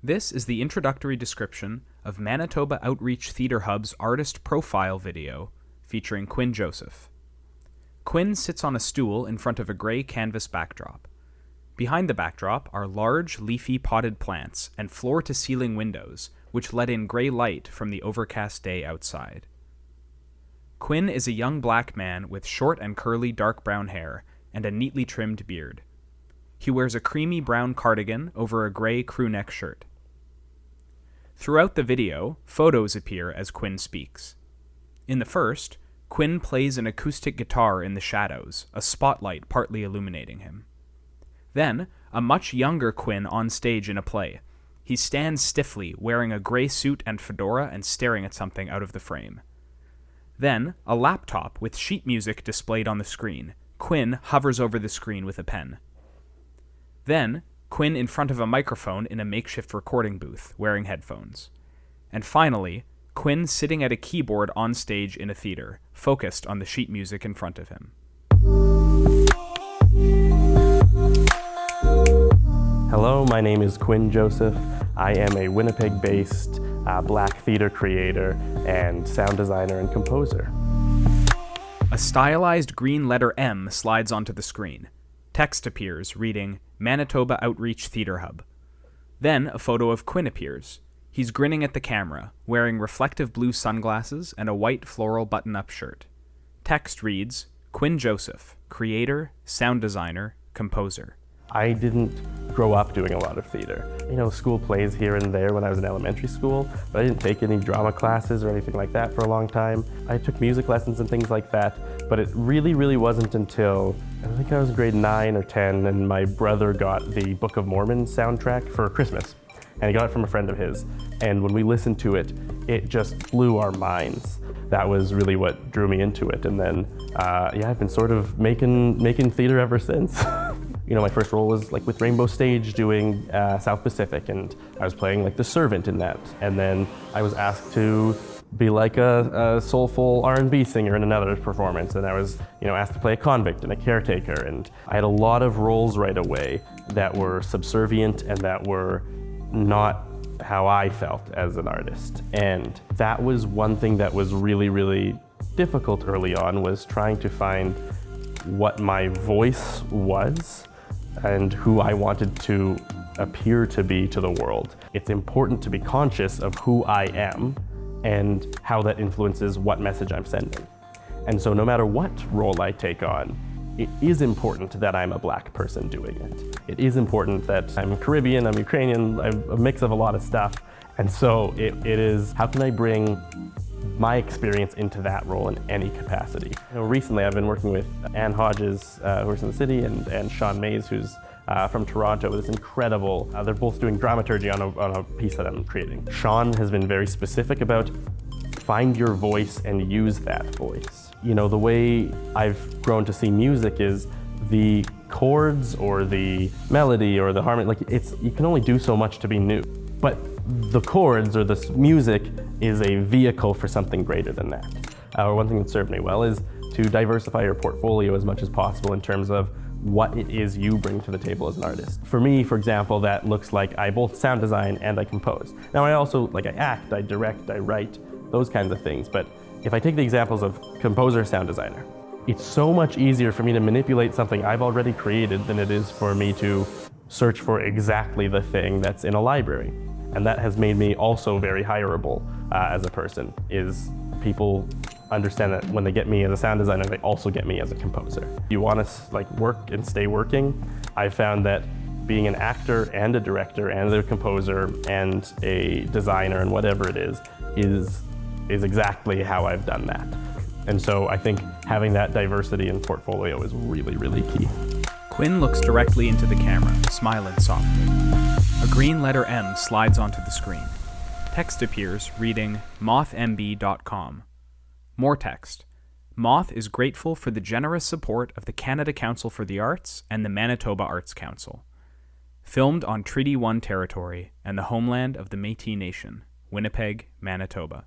This is the introductory description of Manitoba Outreach Theatre Hub's artist profile video featuring Cuinn Joseph. Cuinn sits on a stool in front of a gray canvas backdrop. Behind the backdrop are large, leafy potted plants and floor-to-ceiling windows, which let in gray light from the overcast day outside. Cuinn is a young black man with short and curly dark brown hair and a neatly trimmed beard. He wears a creamy brown cardigan over a gray crewneck shirt. Throughout the video, photos appear as Cuinn speaks. In the first, Cuinn plays an acoustic guitar in the shadows, a spotlight partly illuminating him. Then, a much younger Cuinn on stage in a play. He stands stiffly, wearing a gray suit and fedora and staring at something out of the frame. Then, a laptop with sheet music displayed on the screen. Cuinn hovers over the screen with a pen. Then, Cuinn in front of a microphone in a makeshift recording booth, wearing headphones. And finally, Cuinn sitting at a keyboard on stage in a theater, focused on the sheet music in front of him. Hello, my name is Cuinn Joseph. I am a Winnipeg-based black theater creator and sound designer and composer. A stylized green letter M slides onto the screen. Text appears reading, Manitoba Outreach Theatre Hub. Then a photo of Cuinn appears. He's grinning at the camera, wearing reflective blue sunglasses and a white floral button-up shirt. Text reads, Cuinn Joseph, creator, sound designer, composer. I didn't grow up doing a lot of theater. School plays here and there when I was in elementary school, but I didn't take any drama classes or anything like that for a long time. I took music lessons and things like that, but it really wasn't until I think I was grade 9 or 10 and my brother got the Book of Mormon soundtrack for Christmas. And he got it from a friend of his. And when we listened to it, it just blew our minds. That was really what drew me into it. And then, I've been sort of making theater ever since. My first role was with Rainbow Stage doing South Pacific, and I was playing the servant in that. And then I was asked to be a soulful R&B singer in another performance, and I was asked to play a convict and a caretaker. And I had a lot of roles right away that were subservient and that were not how I felt as an artist. And that was one thing that was really difficult early on, was trying to find what my voice was and who I wanted to appear to be to the world. It's important to be conscious of who I am and how that influences what message I'm sending. And so no matter what role I take on, it is important that I'm a black person doing it. It is important that I'm Caribbean, I'm Ukrainian, I'm a mix of a lot of stuff. And so it is, how can I bring my experience into that role in any capacity? Recently I've been working with Ann Hodges, who's in the city, and Sean Mays, who's from Toronto, with this incredible, they're both doing dramaturgy on a piece that I'm creating. Sean has been very specific about find your voice and use that voice. The way I've grown to see music is the chords or the melody or the harmony, you can only do so much to be new. But the chords or the music is a vehicle for something greater than that. One thing that served me well is to diversify your portfolio as much as possible in terms of what it is you bring to the table as an artist. For me, for example, that looks like I both sound design and I compose. Now I also, I act, I direct, I write, those kinds of things. But if I take the examples of composer, sound designer, it's so much easier for me to manipulate something I've already created than it is for me to search for exactly the thing that's in a library. And that has made me also very hireable as a person, is people understand that when they get me as a sound designer, they also get me as a composer. You want to work and stay working. I've found that being an actor and a director and a composer and a designer and whatever it is exactly how I've done that. And so I think having that diversity in portfolio is really key. Cuinn looks directly into the camera, smiling softly. A green letter M slides onto the screen. Text appears reading mothmb.com. More text. Moth is grateful for the generous support of the Canada Council for the Arts and the Manitoba Arts Council. Filmed on Treaty 1 territory and the homeland of the Métis Nation, Winnipeg, Manitoba.